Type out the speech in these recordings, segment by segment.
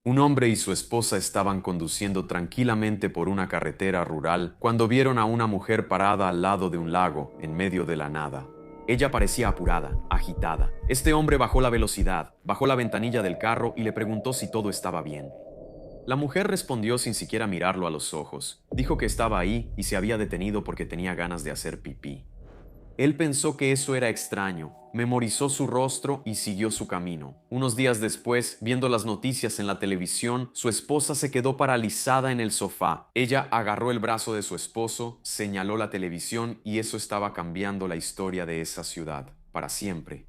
Un hombre y su esposa estaban conduciendo tranquilamente por una carretera rural cuando vieron a una mujer parada al lado de un lago, en medio de la nada. Ella parecía apurada, agitada. Este hombre bajó la velocidad, bajó la ventanilla del carro y le preguntó si todo estaba bien. La mujer respondió sin siquiera mirarlo a los ojos. Dijo que estaba ahí y se había detenido porque tenía ganas de hacer pipí. Él pensó que eso era extraño, memorizó su rostro y siguió su camino. Unos días después, viendo las noticias en la televisión, su esposa se quedó paralizada en el sofá. Ella agarró el brazo de su esposo, señaló la televisión y eso estaba cambiando la historia de esa ciudad, para siempre.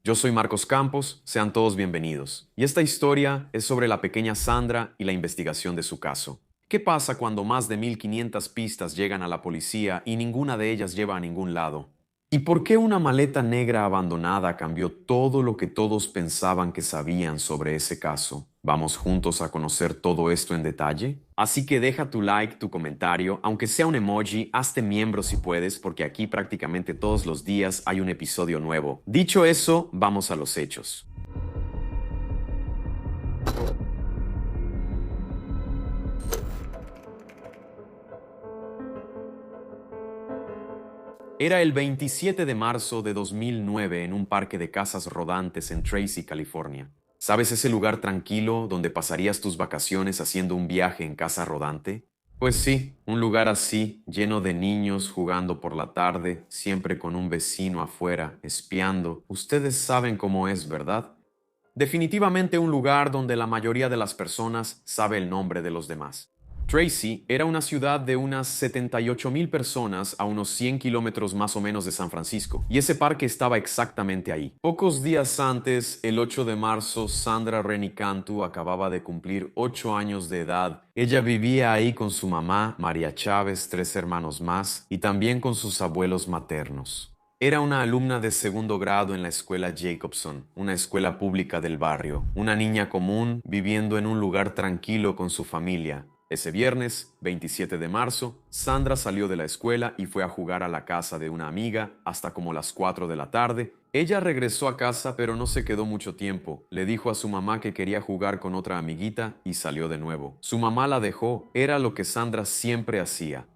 Yo soy Marcos Campos, sean todos bienvenidos. Y esta historia es sobre la pequeña Sandra y la investigación de su caso. ¿Qué pasa cuando más de 1500 pistas llegan a la policía y ninguna de ellas lleva a ningún lado? ¿Y por qué una maleta negra abandonada cambió todo lo que todos pensaban que sabían sobre ese caso? ¿Vamos juntos a conocer todo esto en detalle? Así que deja tu like, tu comentario, aunque sea un emoji, hazte miembro si puedes, porque aquí prácticamente todos los días hay un episodio nuevo. Dicho eso, vamos a los hechos. Era el 27 de marzo de 2009 en un parque de casas rodantes en Tracy, California. ¿Sabes ese lugar tranquilo donde pasarías tus vacaciones haciendo un viaje en casa rodante? Pues sí, un lugar así, lleno de niños jugando por la tarde, siempre con un vecino afuera, espiando. Ustedes saben cómo es, ¿verdad? Definitivamente un lugar donde la mayoría de las personas sabe el nombre de los demás. Tracy era una ciudad de unas 78,000 personas a unos 100 kilómetros más o menos de San Francisco, y ese parque estaba exactamente ahí. Pocos días antes, el 8 de marzo, Sandra Renicantu acababa de cumplir 8 años de edad. Ella vivía ahí con su mamá, María Chávez, 3 hermanos más, y también con sus abuelos maternos. Era una alumna de segundo grado en la escuela Jacobson, una escuela pública del barrio, una niña común viviendo en un lugar tranquilo con su familia. Ese viernes, 27 de marzo, Sandra salió de la escuela y fue a jugar a la casa de una amiga hasta como las 4 de la tarde. Ella regresó a casa pero no se quedó mucho tiempo. Le dijo a su mamá que quería jugar con otra amiguita y salió de nuevo. Su mamá la dejó, era lo que Sandra siempre hacía.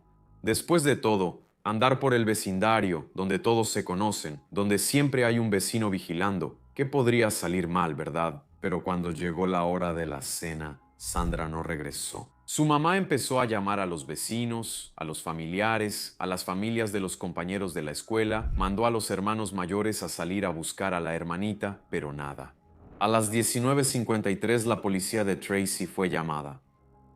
Después de todo, andar por el vecindario, donde todos se conocen, donde siempre hay un vecino vigilando, ¿qué podría salir mal, verdad? Pero cuando llegó la hora de la cena, Sandra no regresó. Su mamá empezó a llamar a los vecinos, a los familiares, a las familias de los compañeros de la escuela, mandó a los hermanos mayores a salir a buscar a la hermanita, pero nada. A las 19:53 la policía de Tracy fue llamada.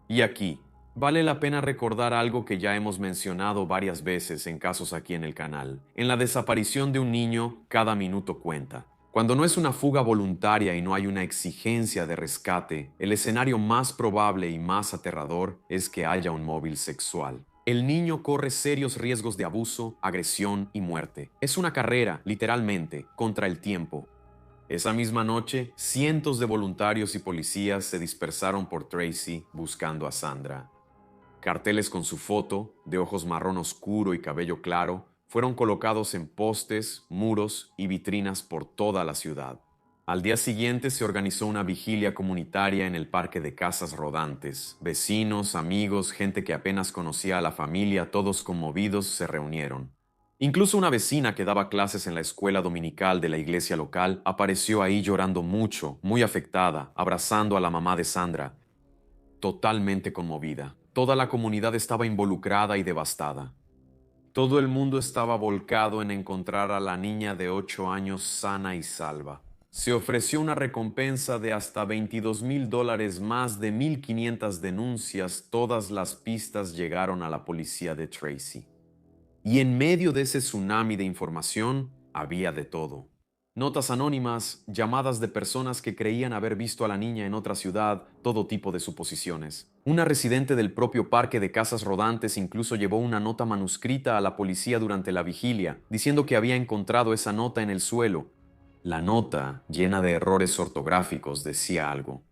Y aquí, vale la pena recordar algo que ya hemos mencionado varias veces en casos aquí en el canal. En la desaparición de un niño, cada minuto cuenta. Cuando no es una fuga voluntaria y no hay una exigencia de rescate, el escenario más probable y más aterrador es que haya un móvil sexual. El niño corre serios riesgos de abuso, agresión y muerte. Es una carrera, literalmente, contra el tiempo. Esa misma noche, cientos de voluntarios y policías se dispersaron por Tracy buscando a Sandra. Carteles con su foto, de ojos marrón oscuro y cabello claro, fueron colocados en postes, muros y vitrinas por toda la ciudad. Al día siguiente se organizó una vigilia comunitaria en el parque de casas rodantes. Vecinos, amigos, gente que apenas conocía a la familia, todos conmovidos, se reunieron. Incluso una vecina que daba clases en la escuela dominical de la iglesia local apareció ahí llorando mucho, muy afectada, abrazando a la mamá de Sandra, totalmente conmovida. Toda la comunidad estaba involucrada y devastada. Todo el mundo estaba volcado en encontrar a la niña de 8 años sana y salva. Se ofreció una recompensa de hasta $22,000, más de 1,500 denuncias. Todas las pistas llegaron a la policía de Tracy. Y en medio de ese tsunami de información había de todo. Notas anónimas, llamadas de personas que creían haber visto a la niña en otra ciudad, todo tipo de suposiciones. Una residente del propio parque de casas rodantes incluso llevó una nota manuscrita a la policía durante la vigilia, diciendo que había encontrado esa nota en el suelo. La nota, llena de errores ortográficos, decía algo.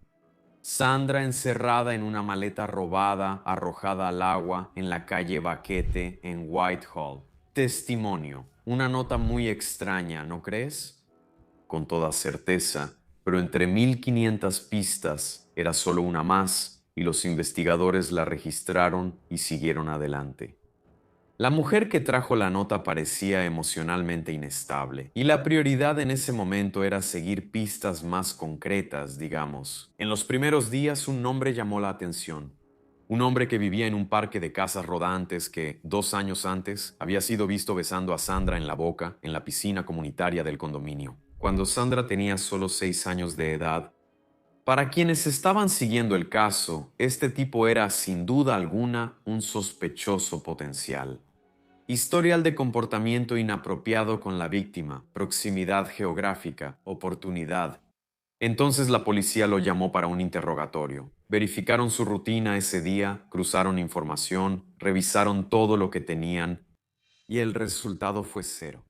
Sandra encerrada en una maleta robada, arrojada al agua en la calle Baquete en Whitehall. Testimonio. Una nota muy extraña, ¿no crees? Con toda certeza, pero entre 1500 pistas era solo una más y los investigadores la registraron y siguieron adelante. La mujer que trajo la nota parecía emocionalmente inestable, y la prioridad en ese momento era seguir pistas más concretas, digamos. En los primeros días un nombre llamó la atención. Un hombre que vivía en un parque de casas rodantes que, 2 años antes, había sido visto besando a Sandra en la boca en la piscina comunitaria del condominio, cuando Sandra tenía solo 6 años de edad. Para quienes estaban siguiendo el caso, este tipo era, sin duda alguna, un sospechoso potencial. Historial de comportamiento inapropiado con la víctima, proximidad geográfica, oportunidad. Entonces la policía lo llamó para un interrogatorio. Verificaron su rutina ese día, cruzaron información, revisaron todo lo que tenían y el resultado fue cero.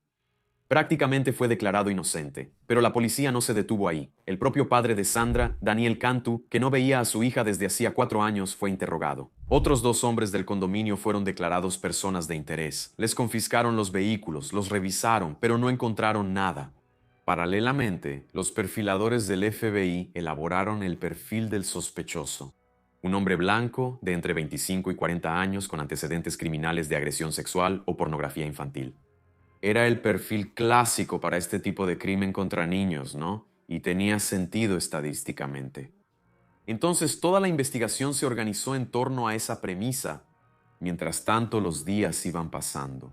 Prácticamente fue declarado inocente, pero la policía no se detuvo ahí. El propio padre de Sandra, Daniel Cantu, que no veía a su hija desde hacía 4 años, fue interrogado. Otros 2 hombres del condominio fueron declarados personas de interés. Les confiscaron los vehículos, los revisaron, pero no encontraron nada. Paralelamente, los perfiladores del FBI elaboraron el perfil del sospechoso. Un hombre blanco de entre 25 y 40 años con antecedentes criminales de agresión sexual o pornografía infantil. Era el perfil clásico para este tipo de crimen contra niños, ¿no? Y tenía sentido estadísticamente. Entonces toda la investigación se organizó en torno a esa premisa. Mientras tanto, los días iban pasando.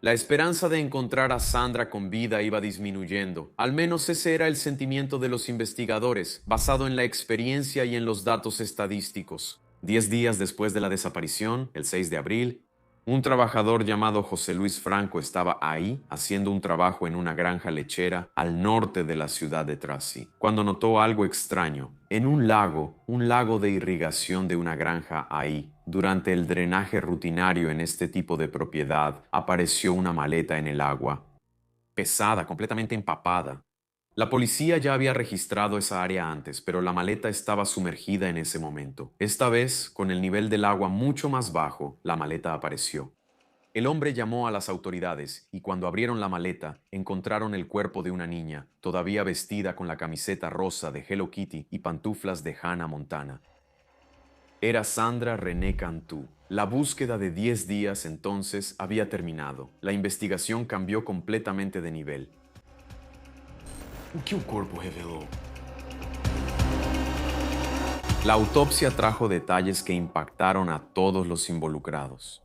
La esperanza de encontrar a Sandra con vida iba disminuyendo. Al menos ese era el sentimiento de los investigadores, basado en la experiencia y en los datos estadísticos. 10 días después de la desaparición, el 6 de abril, un trabajador llamado José Luis Franco estaba ahí haciendo un trabajo en una granja lechera al norte de la ciudad de Tracy, cuando notó algo extraño. En un lago de irrigación de una granja ahí, durante el drenaje rutinario en este tipo de propiedad, apareció una maleta en el agua, pesada, completamente empapada. La policía ya había registrado esa área antes, pero la maleta estaba sumergida en ese momento. Esta vez, con el nivel del agua mucho más bajo, la maleta apareció. El hombre llamó a las autoridades y cuando abrieron la maleta, encontraron el cuerpo de una niña, todavía vestida con la camiseta rosa de Hello Kitty y pantuflas de Hannah Montana. Era Sandra René Cantu. La búsqueda de 10 días entonces había terminado. La investigación cambió completamente de nivel. ¿Qué un cuerpo reveló? La autopsia trajo detalles que impactaron a todos los involucrados.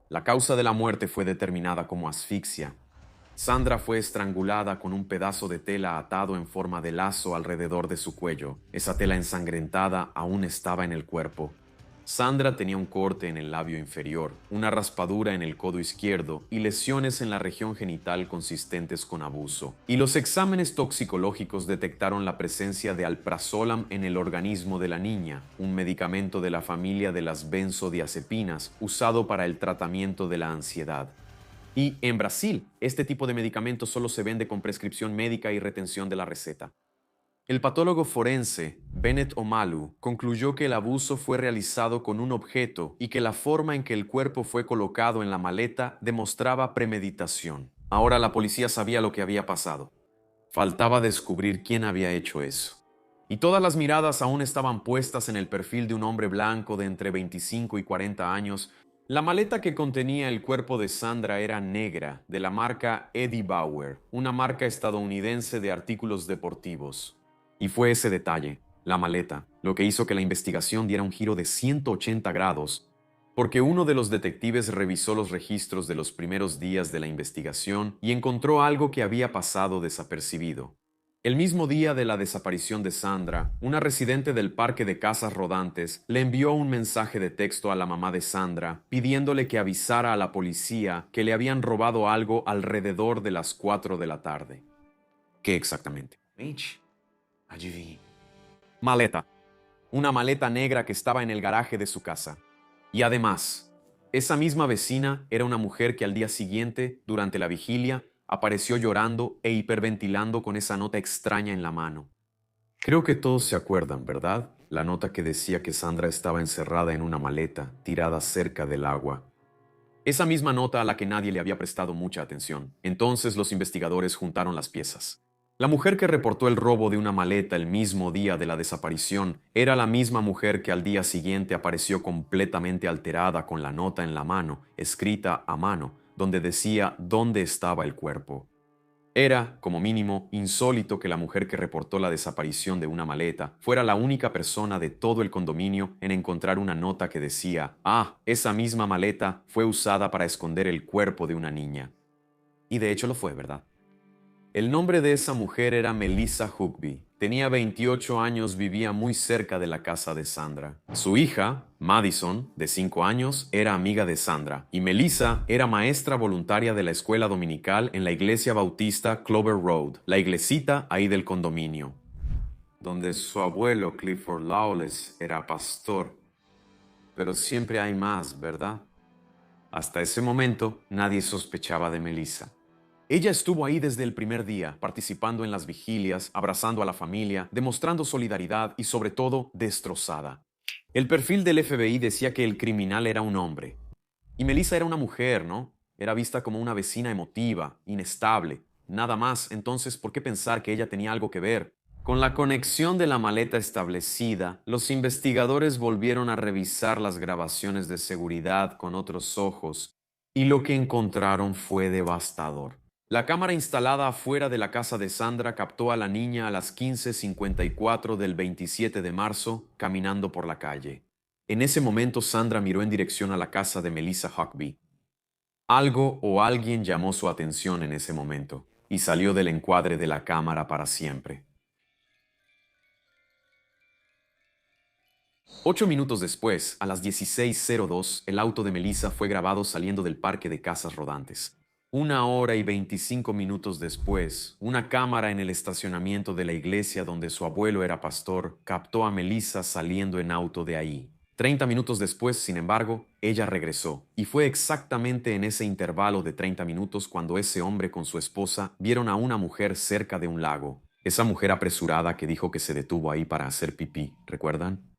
La causa de la muerte fue determinada como asfixia. Sandra fue estrangulada con un pedazo de tela atado en forma de lazo alrededor de su cuello. Esa tela ensangrentada aún estaba en el cuerpo. Sandra tenía un corte en el labio inferior, una raspadura en el codo izquierdo y lesiones en la región genital consistentes con abuso. Y los exámenes toxicológicos detectaron la presencia de alprazolam en el organismo de la niña, un medicamento de la familia de las benzodiazepinas usado para el tratamiento de la ansiedad. Y en Brasil, este tipo de medicamento solo se vende con prescripción médica y retención de la receta. El patólogo forense, Bennett Omalu, concluyó que el abuso fue realizado con un objeto y que la forma en que el cuerpo fue colocado en la maleta demostraba premeditación. Ahora la policía sabía lo que había pasado. Faltaba descubrir quién había hecho eso. Y todas las miradas aún estaban puestas en el perfil de un hombre blanco de entre 25 y 40 años. La maleta que contenía el cuerpo de Sandra era negra, de la marca Eddie Bauer, una marca estadounidense de artículos deportivos. Y fue ese detalle, la maleta, lo que hizo que la investigación diera un giro de 180 grados, porque uno de los detectives revisó los registros de los primeros días de la investigación y encontró algo que había pasado desapercibido. El mismo día de la desaparición de Sandra, una residente del parque de casas rodantes le envió un mensaje de texto a la mamá de Sandra pidiéndole que avisara a la policía que le habían robado algo alrededor de las 4 de la tarde. ¿Qué exactamente? Adivine. Maleta. Una maleta negra que estaba en el garaje de su casa. Y además, esa misma vecina era una mujer que al día siguiente, durante la vigilia, apareció llorando e hiperventilando con esa nota extraña en la mano. Creo que todos se acuerdan, ¿verdad? La nota que decía que Sandra estaba encerrada en una maleta, tirada cerca del agua. Esa misma nota a la que nadie le había prestado mucha atención. Entonces los investigadores juntaron las piezas. La mujer que reportó el robo de una maleta el mismo día de la desaparición era la misma mujer que al día siguiente apareció completamente alterada con la nota en la mano, escrita a mano, donde decía dónde estaba el cuerpo. Era, como mínimo, insólito que la mujer que reportó la desaparición de una maleta fuera la única persona de todo el condominio en encontrar una nota que decía, esa misma maleta fue usada para esconder el cuerpo de una niña. Y de hecho lo fue, ¿verdad? El nombre de esa mujer era Melissa Huckabee. Tenía 28 años, vivía muy cerca de la casa de Sandra. Su hija, Madison, de 5 años, era amiga de Sandra, y Melissa era maestra voluntaria de la escuela dominical en la iglesia bautista Clover Road, la iglesita ahí del condominio, donde su abuelo Clifford Lawless era pastor. Pero siempre hay más, ¿verdad? Hasta ese momento, nadie sospechaba de Melissa. Ella estuvo ahí desde el primer día, participando en las vigilias, abrazando a la familia, demostrando solidaridad y sobre todo destrozada. El perfil del FBI decía que el criminal era un hombre. Y Melissa era una mujer, ¿no? Era vista como una vecina emotiva, inestable. Nada más, entonces, ¿por qué pensar que ella tenía algo que ver? Con la conexión de la maleta establecida, los investigadores volvieron a revisar las grabaciones de seguridad con otros ojos, y lo que encontraron fue devastador. La cámara instalada afuera de la casa de Sandra captó a la niña a las 15:54 del 27 de marzo caminando por la calle. En ese momento Sandra miró en dirección a la casa de Melissa Huckabee. Algo o alguien llamó su atención en ese momento y salió del encuadre de la cámara para siempre. 8 minutos después, a las 16:02, el auto de Melissa fue grabado saliendo del parque de casas rodantes. 1 hora y 25 minutos después, una cámara en el estacionamiento de la iglesia donde su abuelo era pastor captó a Melissa saliendo en auto de ahí. 30 minutos después, sin embargo, ella regresó, y fue exactamente en ese intervalo de 30 minutos cuando ese hombre con su esposa vieron a una mujer cerca de un lago. Esa mujer apresurada que dijo que se detuvo ahí para hacer pipí, ¿recuerdan?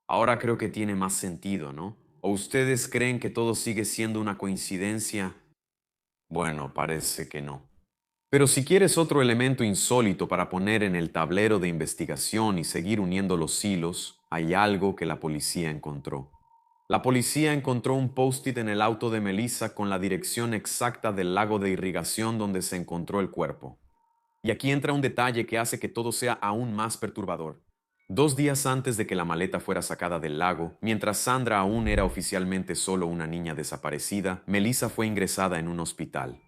Ahora creo que tiene más sentido, ¿no? ¿O ustedes creen que todo sigue siendo una coincidencia? Bueno, parece que no. Pero si quieres otro elemento insólito para poner en el tablero de investigación y seguir uniendo los hilos, hay algo que la policía encontró. La policía encontró un post-it en el auto de Melissa con la dirección exacta del lago de irrigación donde se encontró el cuerpo. Y aquí entra un detalle que hace que todo sea aún más perturbador. 2 días antes de que la maleta fuera sacada del lago, mientras Sandra aún era oficialmente solo una niña desaparecida, Melissa fue ingresada en un hospital.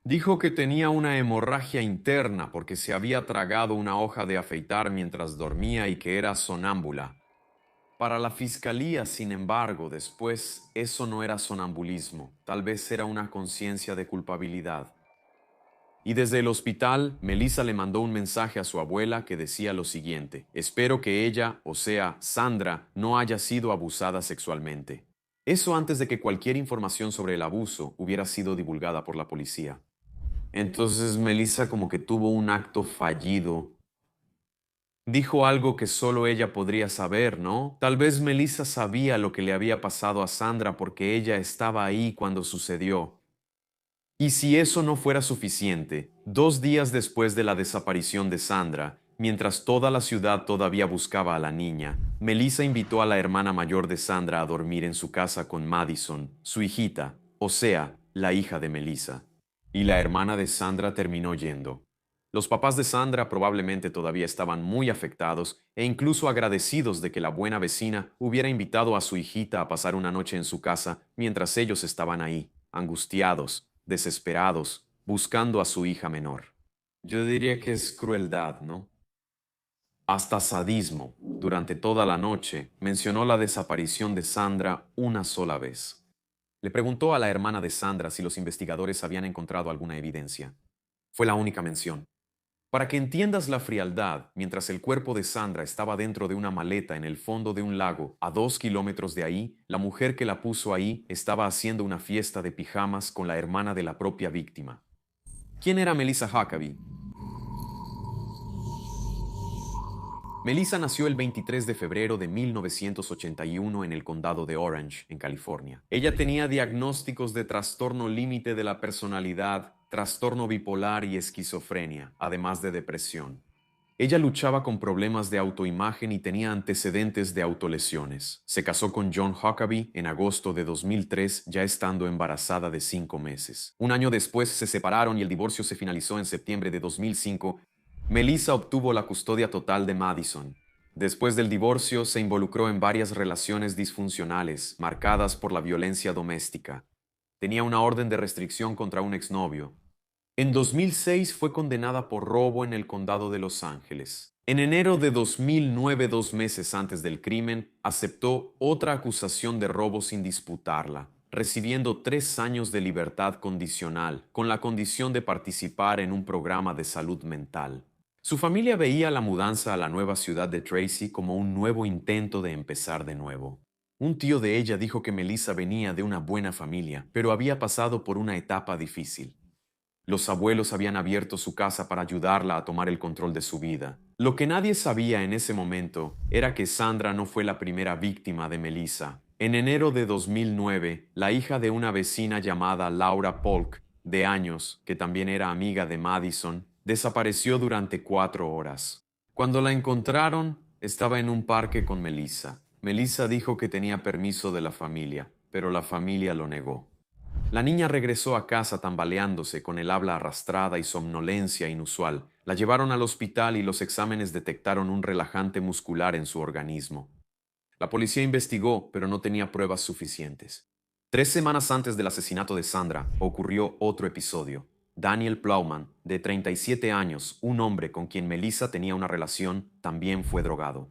Dijo que tenía una hemorragia interna porque se había tragado una hoja de afeitar mientras dormía y que era sonámbula. Para la fiscalía, sin embargo, después, eso no era sonambulismo, tal vez era una conciencia de culpabilidad. Y desde el hospital, Melissa le mandó un mensaje a su abuela que decía lo siguiente: espero que ella, o sea, Sandra, no haya sido abusada sexualmente. Eso antes de que cualquier información sobre el abuso hubiera sido divulgada por la policía. Entonces Melissa como que tuvo un acto fallido. Dijo algo que solo ella podría saber, ¿no? Tal vez Melissa sabía lo que le había pasado a Sandra porque ella estaba ahí cuando sucedió. Y si eso no fuera suficiente, 2 días después de la desaparición de Sandra, mientras toda la ciudad todavía buscaba a la niña, Melissa invitó a la hermana mayor de Sandra a dormir en su casa con Madison, su hijita, o sea, la hija de Melissa. Y la hermana de Sandra terminó yendo. Los papás de Sandra probablemente todavía estaban muy afectados e incluso agradecidos de que la buena vecina hubiera invitado a su hijita a pasar una noche en su casa mientras ellos estaban ahí, angustiados, desesperados, buscando a su hija menor. Yo diría que es crueldad, ¿no? Hasta sadismo. Durante toda la noche mencionó la desaparición de Sandra una sola vez. Le preguntó a la hermana de Sandra si los investigadores habían encontrado alguna evidencia. Fue la única mención. Para que entiendas la frialdad, mientras el cuerpo de Sandra estaba dentro de una maleta en el fondo de un lago a 2 kilómetros de ahí, la mujer que la puso ahí estaba haciendo una fiesta de pijamas con la hermana de la propia víctima. ¿Quién era Melissa Huckabee? Melissa nació el 23 de febrero de 1981 en el condado de Orange, en California. Ella tenía diagnósticos de trastorno límite de la personalidad trastorno bipolar y esquizofrenia, además de depresión. Ella luchaba con problemas de autoimagen y tenía antecedentes de autolesiones. Se casó con John Huckabee en agosto de 2003, ya estando embarazada de 5 meses. Un año después se separaron y el divorcio se finalizó en septiembre de 2005. Melissa obtuvo la custodia total de Madison. Después del divorcio, se involucró en varias relaciones disfuncionales, marcadas por la violencia doméstica. Tenía una orden de restricción contra un exnovio. En 2006 fue condenada por robo en el condado de Los Ángeles. En enero de 2009, 2 meses antes del crimen, aceptó otra acusación de robo sin disputarla, recibiendo 3 años de libertad condicional, con la condición de participar en un programa de salud mental. Su familia veía la mudanza a la nueva ciudad de Tracy como un nuevo intento de empezar de nuevo. Un tío de ella dijo que Melissa venía de una buena familia, pero había pasado por una etapa difícil. Los abuelos habían abierto su casa para ayudarla a tomar el control de su vida. Lo que nadie sabía en ese momento era que Sandra no fue la primera víctima de Melissa. En enero de 2009, la hija de una vecina llamada Laura Polk, de años, que también era amiga de Madison, desapareció durante 4 horas. Cuando la encontraron, estaba en un parque con Melissa. Melissa dijo que tenía permiso de la familia, pero la familia lo negó. La niña regresó a casa tambaleándose, con el habla arrastrada y somnolencia inusual. La llevaron al hospital y los exámenes detectaron un relajante muscular en su organismo. La policía investigó, pero no tenía pruebas suficientes. 3 semanas antes del asesinato de Sandra, ocurrió otro episodio. Daniel Plowman, de 37 años, un hombre con quien Melissa tenía una relación, también fue drogado.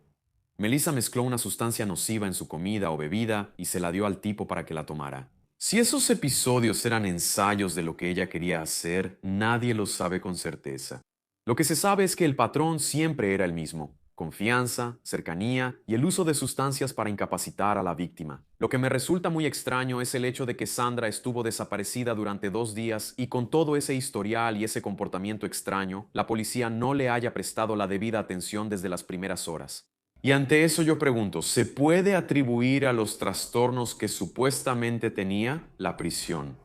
Melissa mezcló una sustancia nociva en su comida o bebida y se la dio al tipo para que la tomara. Si esos episodios eran ensayos de lo que ella quería hacer, nadie lo sabe con certeza. Lo que se sabe es que el patrón siempre era el mismo: confianza, cercanía y el uso de sustancias para incapacitar a la víctima. Lo que me resulta muy extraño es el hecho de que Sandra estuvo desaparecida durante 2 días y con todo ese historial y ese comportamiento extraño, la policía no le haya prestado la debida atención desde las primeras horas. Y ante eso yo pregunto, ¿se puede atribuir a los trastornos que supuestamente tenía la prisión?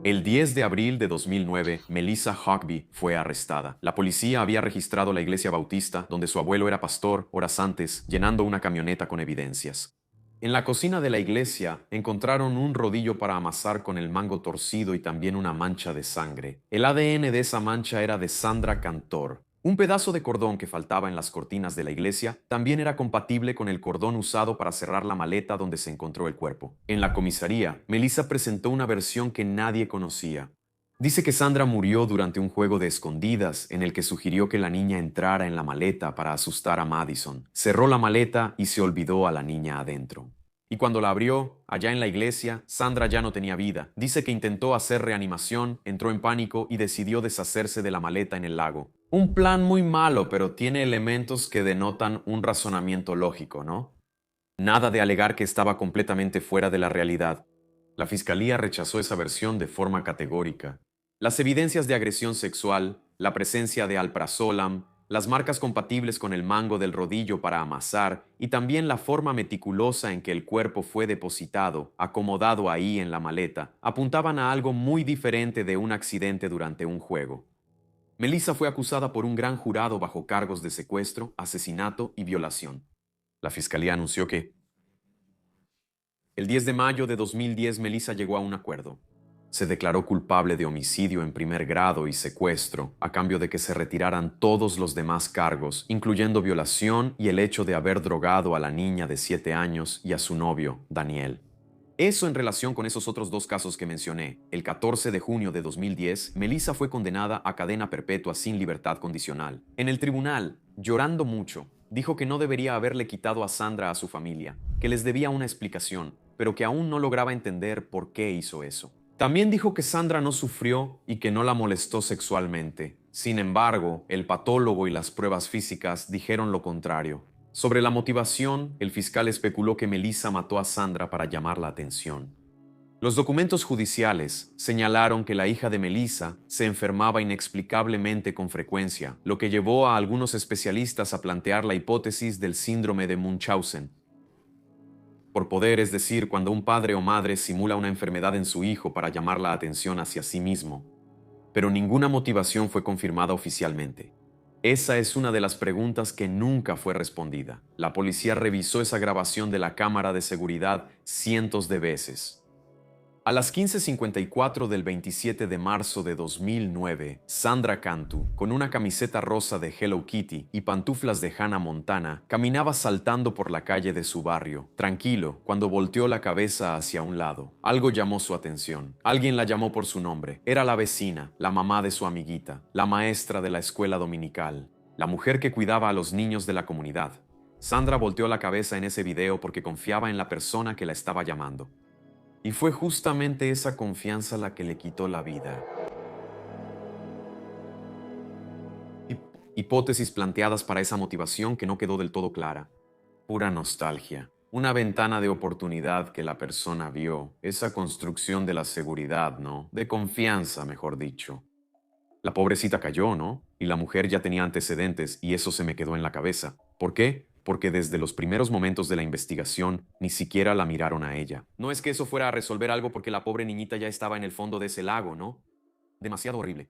El 10 de abril de 2009, Melissa Huckabee fue arrestada. La policía había registrado la iglesia bautista, donde su abuelo era pastor, horas antes, llenando una camioneta con evidencias. En la cocina de la iglesia encontraron un rodillo para amasar con el mango torcido y también una mancha de sangre. El ADN de esa mancha era de Sandra Cantor. Un pedazo de cordón que faltaba en las cortinas de la iglesia también era compatible con el cordón usado para cerrar la maleta donde se encontró el cuerpo. En la comisaría, Melissa presentó una versión que nadie conocía. Dice que Sandra murió durante un juego de escondidas en el que sugirió que la niña entrara en la maleta para asustar a Madison. Cerró la maleta y se olvidó a la niña adentro. Y cuando la abrió, allá en la iglesia, Sandra ya no tenía vida. Dice que intentó hacer reanimación, entró en pánico y decidió deshacerse de la maleta en el lago. Un plan muy malo, pero tiene elementos que denotan un razonamiento lógico, ¿no? Nada de alegar que estaba completamente fuera de la realidad. La fiscalía rechazó esa versión de forma categórica. Las evidencias de agresión sexual, la presencia de alprazolam, las marcas compatibles con el mango del rodillo para amasar y también la forma meticulosa en que el cuerpo fue depositado, acomodado ahí en la maleta, apuntaban a algo muy diferente de un accidente durante un juego. Melissa fue acusada por un gran jurado bajo cargos de secuestro, asesinato y violación. La fiscalía anunció que el 10 de mayo de 2010 Melissa llegó a un acuerdo. Se declaró culpable de homicidio en primer grado y secuestro, a cambio de que se retiraran todos los demás cargos, incluyendo violación y el hecho de haber drogado a la niña de 7 años y a su novio, Daniel. Eso en relación con esos otros 2 casos que mencioné. El 14 de junio de 2010, Melissa fue condenada a cadena perpetua sin libertad condicional. En el tribunal, llorando mucho, dijo que no debería haberle quitado a Sandra a su familia, que les debía una explicación, pero que aún no lograba entender por qué hizo eso. También dijo que Sandra no sufrió y que no la molestó sexualmente. Sin embargo, el patólogo y las pruebas físicas dijeron lo contrario. Sobre la motivación, el fiscal especuló que Melissa mató a Sandra para llamar la atención. Los documentos judiciales señalaron que la hija de Melissa se enfermaba inexplicablemente con frecuencia, lo que llevó a algunos especialistas a plantear la hipótesis del síndrome de Munchausen. Por poder, es decir, cuando un padre o madre simula una enfermedad en su hijo para llamar la atención hacia sí mismo. Pero ninguna motivación fue confirmada oficialmente. Esa es una de las preguntas que nunca fue respondida. La policía revisó esa grabación de la cámara de seguridad cientos de veces. A las 15:54 del 27 de marzo de 2009, Sandra Cantu, con una camiseta rosa de Hello Kitty y pantuflas de Hannah Montana, caminaba saltando por la calle de su barrio, tranquilo, cuando volteó la cabeza hacia un lado. Algo llamó su atención. Alguien la llamó por su nombre. Era la vecina, la mamá de su amiguita, la maestra de la escuela dominical, la mujer que cuidaba a los niños de la comunidad. Sandra volteó la cabeza en ese video porque confiaba en la persona que la estaba llamando. Y fue justamente esa confianza la que le quitó la vida. Hipótesis planteadas para esa motivación que no quedó del todo clara. Pura nostalgia. Una ventana de oportunidad que la persona vio. Esa construcción de la seguridad, ¿no? De confianza, mejor dicho. La pobrecita cayó, ¿no? Y la mujer ya tenía antecedentes y eso se me quedó en la cabeza. ¿Por qué? Porque desde los primeros momentos de la investigación ni siquiera la miraron a ella. No es que eso fuera a resolver algo porque la pobre niñita ya estaba en el fondo de ese lago, ¿no? Demasiado horrible.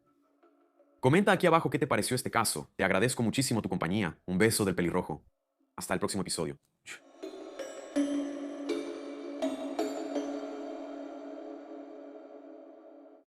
Comenta aquí abajo qué te pareció este caso. Te agradezco muchísimo tu compañía. Un beso del pelirrojo. Hasta el próximo episodio.